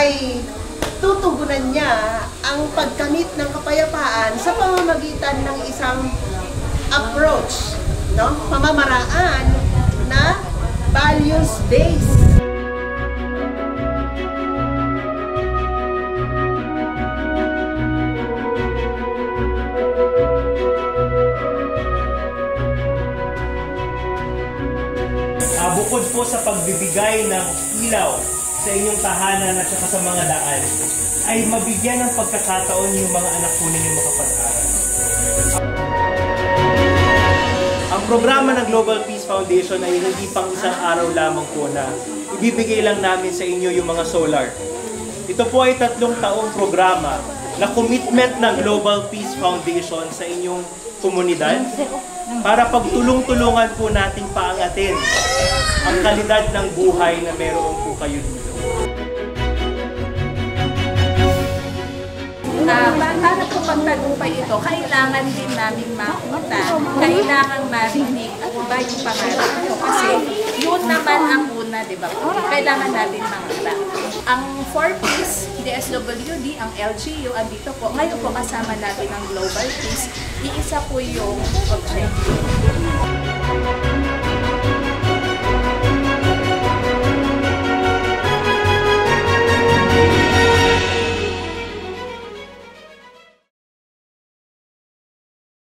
ay tutugunan niya ang pagkamit ng kapayapaan sa pamamagitan ng isang approach, no? Pamamaraan na values-based. Bukod po sa pagbibigay ng ilaw sa inyong tahanan at saka sa mga daan, ay mabigyan ng pagkakataon yung mga anak po ninyo makapag-aral. Ang programa ng Global Peace Foundation ay hindi pang isang araw lamang po na ibibigay lang namin sa inyo yung mga solar. Ito po ay 3 taong programa na commitment ng Global Peace Foundation sa inyong komunidad para pagtulong-tulungan po nating paangatin ang kalidad ng buhay na meron po kayo dito. Para po pagtagumpay ito, kailangan din namin makita, kailangan marinig at ba yung pangarap nyo. Kasi yun naman ang una, di ba? Kailangan natin makita. Ang 4Ps, DSWD, ang LGU, andito po. Ngayon po kasama natin ang Global Peace. Iisa po yung objective.